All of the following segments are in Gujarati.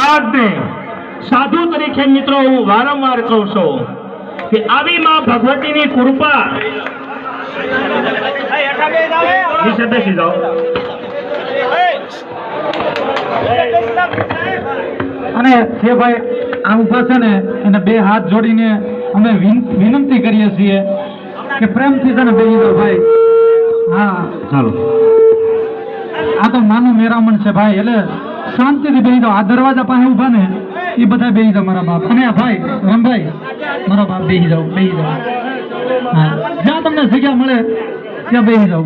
સમાજને સાધુ તરીકે મિત્રો હું વારંવાર કહું છું કે આવી માં ભગવતીની કૃપા અને જે ભાઈ આ ઉભા છે ને એને બે હાથ જોડીને અમે વિનંતી કરીએ છીએ કે પ્રેમથી છે ને બેસી દો ભાઈ. હા ચાલો, આ તો નાનું મેરામણ છે ભાઈ, એટલે શાંતિથી બેસી દો. આ દરવાજા પાસે ઉભા ને એ બધા બેસી જાઓ મારા બાપ. અને આ ભાઈ રામભાઈ મારા બાપ બેસી જાઓ, બેસી જાઓ. હા, જ્યાં તમને જગ્યા મળે ત્યાં બેસી જાઓ.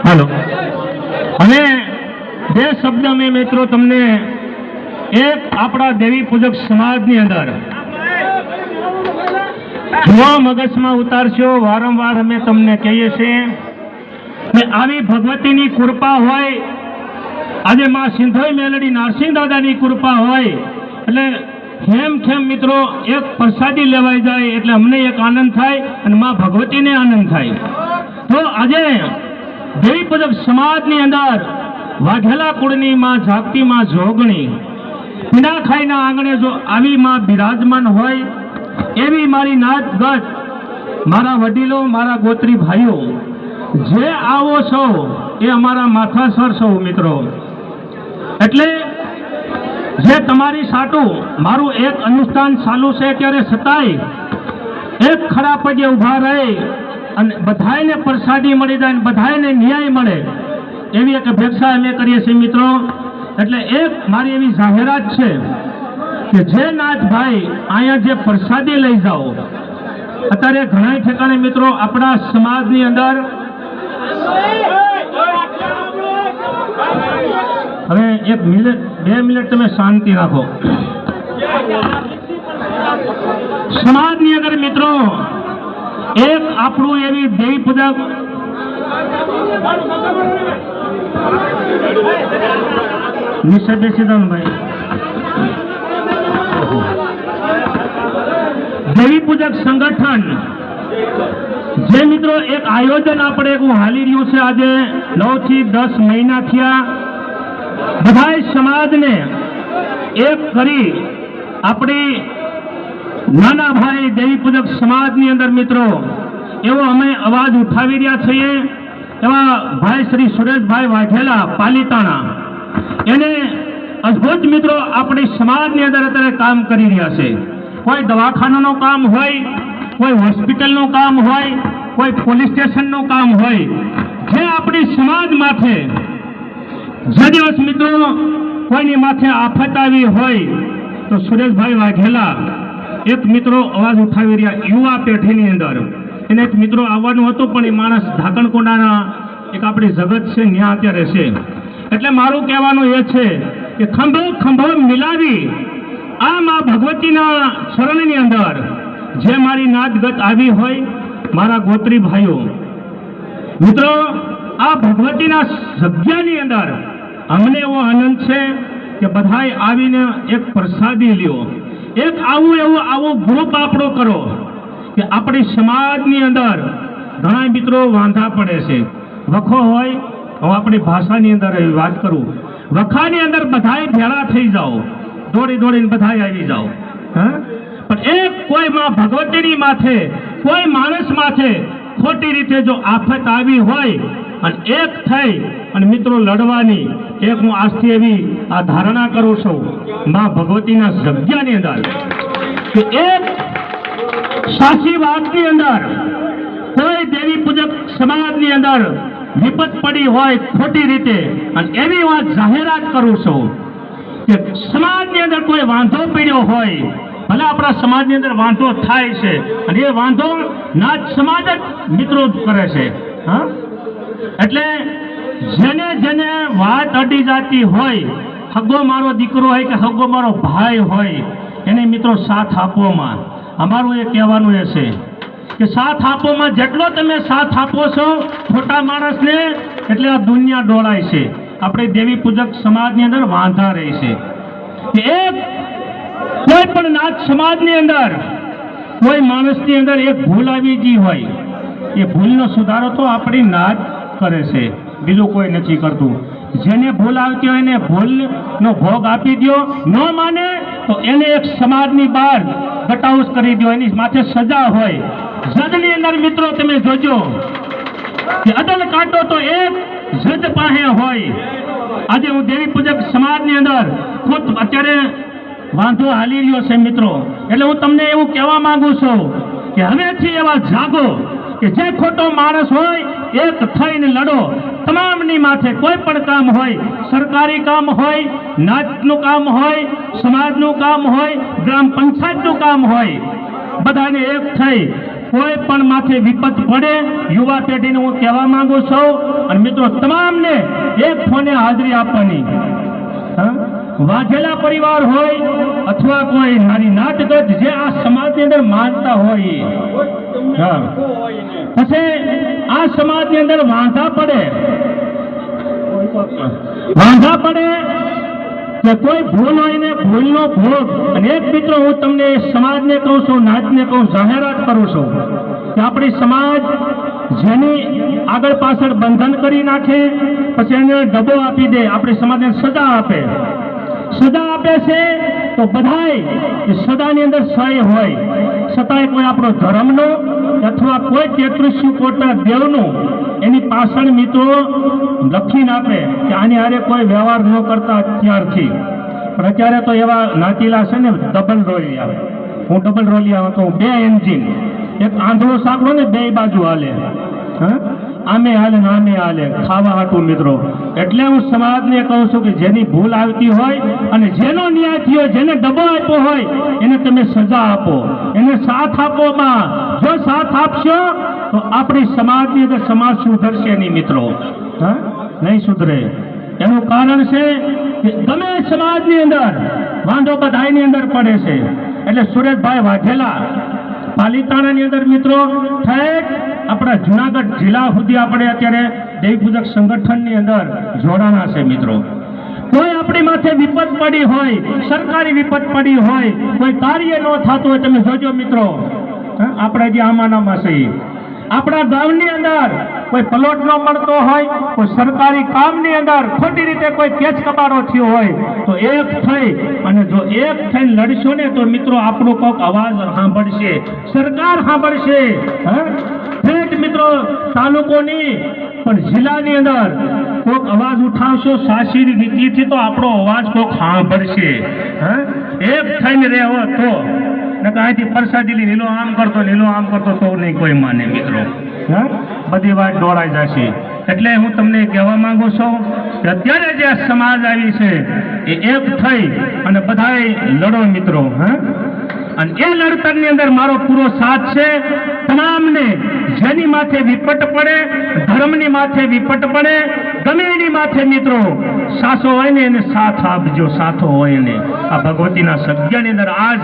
હાલો. હવે બે શબ્દ મેં મિત્રો તમને એક આપણા દેવી પૂજક સમાજની અંદર જો મગજમાં ઉતારશો, વારંવાર અમે તમને કહીએ છીએ કે આવી ભગવતીની કૃપા હોય, આજે માં સિંધોઈ મેલડી નરસિંહ દાદાની કૃપા હોય એટલે ખેમ મિત્રો એક પ્રસાદી લેવાઈ જાય એટલે અમને એક આનંદ થાય અને માં ભગવતીને આનંદ થાય. તો આજે દેવી પૂજક સમાજની અંદર વાઘેલા કુળની માં જાગતી માં જોગણી પીડાખાઈના આંગણે જો આવી માં બિરાજમાન હોય એવી મારી નાત ગત મારા વડીલો, મારા ગોત્રી ભાઈઓ જે આવો છો એ અમારા માથાસર છો મિત્રો. એટલે જે તમારી સાટું મારું એક અનુષ્ઠાન ચાલુ છે ત્યારે છતાંય એક ખરા પગે ઊભા રહે અને બધાને પ્રસાદી મળી જાય, બધાને ન્યાય મળે એવી એક અપેક્ષા અમે કરીએ છીએ મિત્રો. એટલે એક મારી એવી જાહેરાત છે કે જે નાથભાઈ અહીંયા જે પ્રસાદી લઈ જાઓ, અત્યારે ઘણા ઠેકાણે મિત્રો આપણા સમાજની અંદર હવે 1 મિનિટ 2 મિનિટ તમે શાંતિ રાખો. સમાજની અંદર મિત્રો એક આપણું એવી દેવી પૂજક દેવી પૂજક સંગઠન જે મિત્રો એક આયોજન આપણે એક હાલી રહ્યું છે. આજે 9 થી 10 મહિના થયા. બધા સમાજને એક કરી આપણી નાના ભાઈ દેવી પૂજક સમાજની અંદર મિત્રો એવો અમે અવાજ ઉઠાવી રહ્યા છીએ. એવા ભાઈ શ્રી સુરેશભાઈ વાઘેલા પાલીતાણા એને અદ્ભુત મિત્રો આપણી સમાજની અંદર અત્યારે કામ કરી રહ્યા છે. કોઈ દવાખાનાનું કામ હોય, કોઈ હોસ્પિટલનું કામ હોય, કોઈ પોલીસ સ્ટેશનનું કામ હોય, જે આપણી સમાજ માથે જે દિવસ મિત્રો કોઈની માથે આફત આવી હોય તો સુરેશભાઈ વાઘેલા એક મિત્રો અવાજ ઉઠાવી રહ્યા યુવા પેઢીની અંદર. એને એક મિત્રો આવવાનું હતું પણ એ માણસ ઢાકણકોંડાના એક આપણી જગત છે ત્યાં અત્યારે છે. એટલે મારું કહેવાનું એ છે કે ખંભો મિલાવી આ માં ભગવતીના શરણની અંદર જે મારી નાદગત આવી હોય મારા ગોત્રી ભાઈઓ મિત્રો, આ ભગવતીના જગ્યાની અંદર અમને એવો આનંદ છે કે બધાય આવીને એક પ્રસાદી લ્યો, એક આવું ગ્રુપ આપણો કરો કે આપણી સમાજની અંદર ઘણા મિત્રો વાંધા પડે છે. વખો હોય, હું આપણી ભાષાની અંદર એવી વાત કરું, વખાની અંદર બધાય ભેળા થઈ જાઓ, દોડીને બધાય આવી જાઓ. પણ એક કોઈ માં ભગવતીની માથે, કોઈ માણસ માથે ખોટી રીતે જો આફત આવી હોય અને એક થઈ અને મિત્રો લડવાની એક હું આજથી એવી આ ધારણા કરું છું માં ભગવતીના જગ્યાની અંદર કે એક સાચી વાતની અંદર કોઈ દેવી પૂજક સમાજની અંદર વિપત પડી હોય ખોટી રીતે અને એવી વાત જાહેરાત કરું છું કે સમાજની અંદર કોઈ વાંધો પડ્યો હોય, ભલે આપણા સમાજની અંદર વાંધો થાય છે અને એ વાંધો નાથ સમાજ જ મિત્રો કરે છે. હા, એટલે જેને વાત અડી જાતી હોય, હગો મારો દીકરો હોય કે હગો મારો ભાઈ હોય, એને મિત્રો સાથ આપોમાં. અમારું એ કહેવાનું એ છે કે સાથ આપોમાં જેટલો તમે સાથ આપો છો ખોટા માણસને એટલે આ દુનિયા ડોળાય છે. આપણે દેવી પૂજક સમાજની અંદર વાંધા રહી છે કે એક કોઈ પણ નાથ સમાજની અંદર કોઈ માણસની અંદર એક ભૂલ આવી ગઈ હોય એ ભૂલનો સુધારો તો આપણી નાત કરે છે, બીજું કોઈ નથી કરતું. જેને ભૂલ આવતી હોય એને ભૂલનો ભોગ આપી દો, ન માને તો એને એક સમાજની બહાર ગટાઉસ કરી દો, એની માથે સજા હોય. જજની અંદર મિત્રો તમે જોજો કે અદલ કાંટો તો એક જજ પાસે હોય. આજે હું દેવી પૂજક સમાજની અંદર ખુદ અત્યારે વાંધો હાલી રહ્યો છે મિત્રો, એટલે હું તમને એવું કહેવા માંગુ છું કે હવેથી એવા જાગો કે જે ખોટો માણસ હોય એક થઈને લડો. તમામની માથે કોઈ પણ કામ હોય, સરકારી કામ હોય, નાતનું કામ હોય, સમાજનું કામ હોય, ગ્રામ પંચાયતનું કામ હોય, બધાને એક થઈ કોઈ પણ માથે વિપત પડે યુવા પેઢીને હું કહેવા માંગુ છું. અને મિત્રો તમામને એક ફોને હાજરી આપવાની. વાઘેલા પરિવાર હોય અથવા કોઈ નાની નાટગત જે આ સમાજની અંદર માનતા હોય, પછી આ સમાજની અંદર વાંધા પડે કે કોઈ ભૂલ હોય ને ભૂલનો ભોગ. અને એક મિત્રો હું તમને સમાજને કહું છું, નાતને કહું, જાહેરાત કરું છું કે આપણી સમાજ જેની આગળ પાછળ બંધન કરી નાખે પછી એને ડબો આપી દે, આપણી સમાજને સજા આપે છે તો બધાય સદાની અંદર સહી હોય, છતાંય કોઈ આપણો ધર્મનો અથવા કોઈ 33 કોટના દેવનું એની પાછળ મિત્રો લખીને આપે કે આની હારે કોઈ વ્યવહાર ન કરતા અત્યારથી. પણ અત્યારે તો એવા નાચીલા છે ને ડબલ રોલિયા. હું ડબલ રોલિયા હતો, 2 એન્જિન, એક આંધળો સાંકળો ને 2 બાજુ હાલે, આમે હાલે ને આમે હાલે ખાવા હાટું મિત્રો. એટલે હું સમાજને કહું છું કે જેની ભૂલ આવતી હોય અને જેનો ન્યાય થયો, જેને ડબો આપ્યો હોય એને તમે સજા આપો, એને સાથ આપો. જો સાથ આપશો તો આપણી સમાજની અંદર સમાજ સુધરશે નહીં મિત્રો, નહીં સુધરે. એનું કારણ છે કે ગમે સમાજની અંદર વાંધો બધાની અંદર પડે છે. એટલે સુરેશભાઈ વાઘેલા પાલિતાણાની અંદર મિત્રો ઠેઠ આપણા જુનાગઢ જિલ્લા સુધી આપણે અત્યારે દેવી પૂજક સંગઠનની અંદર જોડાણા છે મિત્રો. કોઈ આપણી માથે વિપત પડી હોય, સરકારી વિપત પડી હોય, કોઈ કાર્ય ન થતું હોય, તમે જોજો મિત્રો, આપણે જે આમાંનામાં છે આપણા ગામની અંદર કોઈ પ્લોટ ન મળતો હોય, કોઈ સરકારી કામની અંદર ખોટી રીતે કોઈ કેસ કબારો થયો હોય તો એક થઈ અને જો એક થઈને લડશો ને તો મિત્રો આપણો કોઈક અવાજ સાંભળશે, સરકાર સાંભળશે. ઠેઠ મિત્રો તાલુકોની પણ જિલ્લાની અંદર કોઈક અવાજ ઉઠાવશો સાચી રીતિથી તો આપણો અવાજ કોઈક સાંભળશે. એક થઈને રહેવો તો અહીંથી પ્રસાદી લઈ લીલો આમ કરતો તો નહીં કોઈ માને મિત્રો, બધી વાત દોડાઈ જશે. એટલે હું તમને કહેવા માંગુ છું કે અત્યારે જે સમાજ આવી છે એ એક થઈ અને બધાએ લડો મિત્રો. અને એ લડતરની અંદર મારો પૂરો સાથ છે. તમામને જેની માથે વિપટ પડે, ધર્મની માથે વિપટ પડે, ગમે એની માથે મિત્રો સાસો હોય ને એને સાથ આપજો, સાથો હોય ને. આ ભગવતીના સજ્જાની અંદર આજ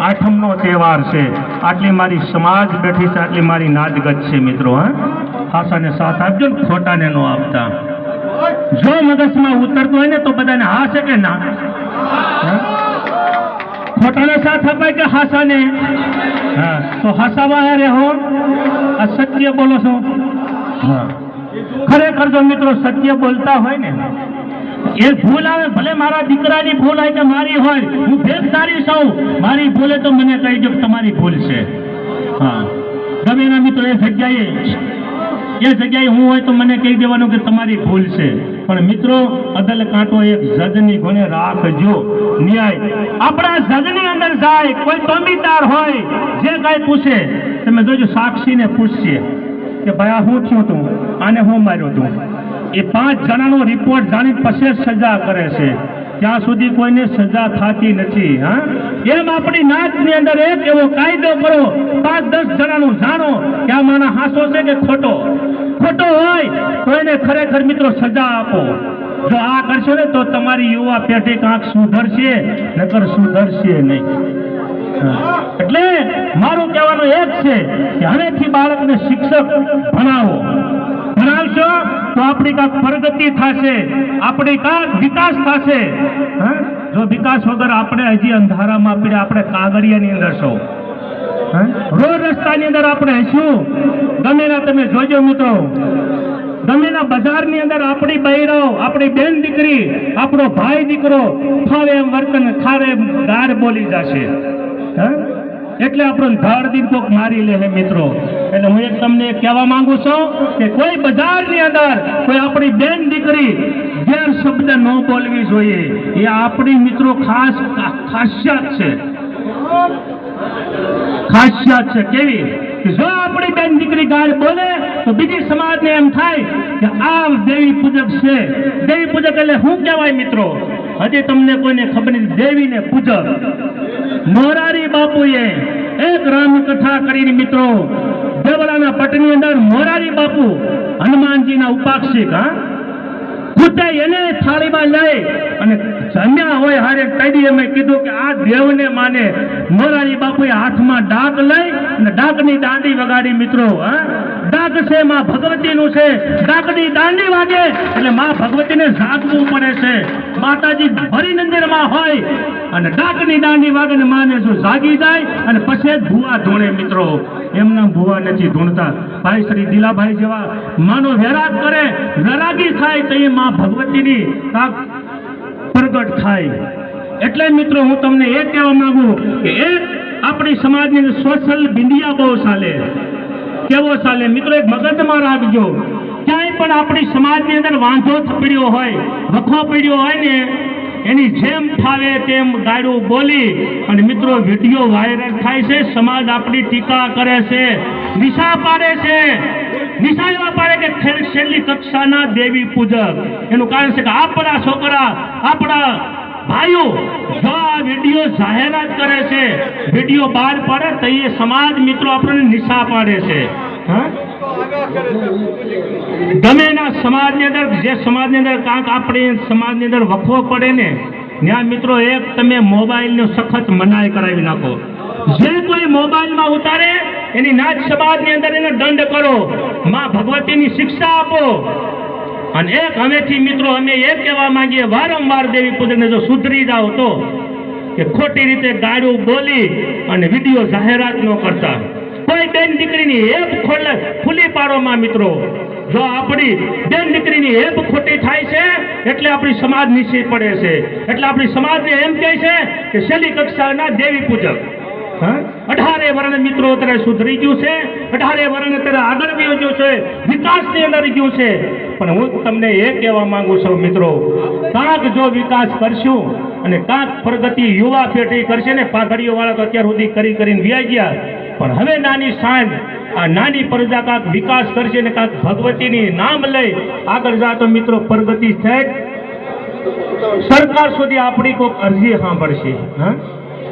8મનો તહેવાર છે. આટલી મારી સમાજ બેઠી છે, આટલી મારી નાદગત છે મિત્રો. હાસાને સાથ આપજો ને ખોટાને ન આપતા. જો મગજમાં ઉતરતું હોય ને તો બધાને હા છે કે ના? ખોટાને સાથ અપાય કે હાસાને? તો હાસાવા રહો, આ સત્ય બોલો છો. ખરેખર જો મિત્રો સત્ય બોલતા હોય ને, એ ભૂલ આવે ભલે મારા દીકરાની ભૂલ હોય કે મારી હોય, હું ભેદદારી છું, મારી ભૂલે તો મને કહી દો કે તમારી ભૂલ છે. ગમે એના મિત્રો એ જગ્યાએ હું હોય તો મને કહી દેવાનું કે તમારી ભૂલ છે. પણ મિત્રો અદલ કાંટો એક જજની ગુણે રાખજો ન્યાય. આપણા જજની અંદર જાય કોઈ તોમીદાર હોય, જે કાંઈ પૂછે તમે જોજો સાક્ષીને પૂછશે કે ભાઈ આ હું થયું તું, આને હું માર્યો તું. એ 5 જણાનો રિપોર્ટ જાણી પછી સજા કરે છે, ત્યાં સુધી કોઈને સજા થતી નથી. એમ આપણી નાતની અંદર એક એવો કાયદો કરો, 5-10 જણાનું જાણો કે આ માનો હાસો છે કે ખોટો હોય તો એને ખરેખર મિત્રો સજા આપો. જો આ કરશો ને તો તમારી યુવા પેઢી કાંક સુધરશે, નકર સુધરશે નહીં. એટલે મારું કહેવાનું એક છે કે હવેથી બાળકને શિક્ષક ભણાવશો તો આપણી કાંક પ્રગતિ થશે, આપણી કાંક વિકાસ થશે. જો વિકાસ વગર આપણે હજી અંધારામાં પીડે, આપણે કાગળિયાની અંદર છો. રોડ રસ્તાની અંદર આપણે હશું, ગમેના તમે જોજો મિત્રો, ગમેના બજારની અંદર આપણી બહેરો, આપણી બેન દીકરી, આપણો ભાઈ દીકરો ફાવે એમ વર્તન, ખાવે એમ ગાળ બોલી જશે, એટલે આપણો ધડ દિન કોક મારી લે હે મિત્રો. એટલે હું એક તમને કહેવા માંગુ છું કે કોઈ બજારની અંદર કોઈ આપણી બેન દીકરી ગેર શબ્દ ન બોલવી જોઈએ. એ આપણી મિત્રો ખાસિયત છે, ખાસિયત છે. કેવી કે જો આપણી બેન દીકરી ગાળ બોલે તો બીજી સમાજને એમ થાય કે આ દેવી પૂજક છે. દેવી પૂજક એટલે શું કહેવાય મિત્રો? હજી તમને કોઈને ખબર નથી. દેવીને પૂજક મોરારી બાપુએ એક રામકથા કરીને મિત્રો, દેવળાના પટની અંદર મોરારી બાપુ હનુમાનજીના ઉપાસક, ખુદે એને થાળીમાં લઈ અને જમ્યા હોય હારે કઈ એમ કીધું કે આ દેવને માને. મોરારી બાપુએ હાથમાં ડાક લઈ અને ડાકની દાંડી વગાડી મિત્રો. ડાક છે માં ભગવતીનું છે, ડાકની દાંડી વાગે એટલે માં ભગવતીને જાગવું પડે છે. માતાજી ભરી મંદિરમાં હોય અને ડાકની દાંડી વાગે ને માને જો જાગી જાય અને પછી જ ભૂવા ધૂણે મિત્રો. એમના ભૂવા નથી ધૂણતા. ભાઈ શ્રી દિલાભાઈ જેવા માનો વૈરાગ કરે, વૈરાગી થાય તો એ માં ભગવતીની પ્રગટ થાય. એટલે મિત્રો હું તમને એ કહેવા માંગુ કે એક આપણી સમાજની સોશિયલ મીડિયા બહુ ચાલે. કેવો ચાલે મિત્રો? એક મગજમાં રાખજો, ક્યાંય પણ આપણી સમાજની અંદર વાંધો પડ્યો હોય, વખો પડ્યો હોય ને, એની જેમ ફાવે તેમ ગાળું બોલી અને મિત્રો વિડીયો વાયરલ થાય છે. સમાજ આપણી ટીકા કરે છે, નિશા પાડે છે. નિશા એવા પાડે કે છેલ્લી કક્ષાના દેવી પૂજક. એનું કારણ છે કે આપણા છોકરા, આપણા ભાઈઓ જો આ વિડીયો જાહેરાત કરે છે, વિડીયો બહાર પાડે તો એ સમાજ મિત્રો આપણને નિશા પાડે છે. ગમેના સમાજની અંદર, જે સમાજની અંદર કાંક આપણી સમાજની અંદર વખો પડે ને, ત્યાં મિત્રો એક તમે મોબાઈલનો સખત મનાઈ કરાવી નાખો. જે કોઈ મોબાઈલમાં ઉતારે એની નાચ સમાજની અંદર એને દંડ કરો, માં ભગવતીની શિક્ષા આપો. અને એક હવેથી મિત્રો અમે એ કહેવા માંગીએ, વારંવાર દેવી પૂજકને જો સુધરી જાઓ તો કે ખોટી રીતે ગાળું બોલી અને વિડીયો જાહેરાત ન કરતા. કોઈ બેન દીકરીની હેપ ખુલ્લી પાડોમાં મિત્રો, જો આપણી બેન દીકરીની હેપ ખોટી થાય છે એટલે આપણી સમાજ નીચે પડે છે. એટલે આપણી સમાજને એમ કહે છે કે છેલ્લી કક્ષાના દેવી પૂજક. 18 વર્ષ મિત્રો અત્યારે સુધરી ગયું છે, 18 વર્ષ અત્યારે આગળ ગયું છે, વિકાસની અંદર ગયું છે. પણ હું તમને એ કહેવા માંગુ છું મિત્રો, કાંક જો વિકાસ કરશું અને કાંક પ્રગતિ યુવા પેઢી કરશે ને, પાઘડીઓ વાળા તો અત્યાર સુધી કરીને વ્યાઈ ગયા, પણ હવે નાની સાંજ આ નાની પ્રજા કાંક વિકાસ કરશે ને કાંક ભગવતીની નામ લઈ આગળ જા તો મિત્રો પ્રગતિ થાય. સરકાર સુધી આપણી કોઈક અરજી સાંભળશે.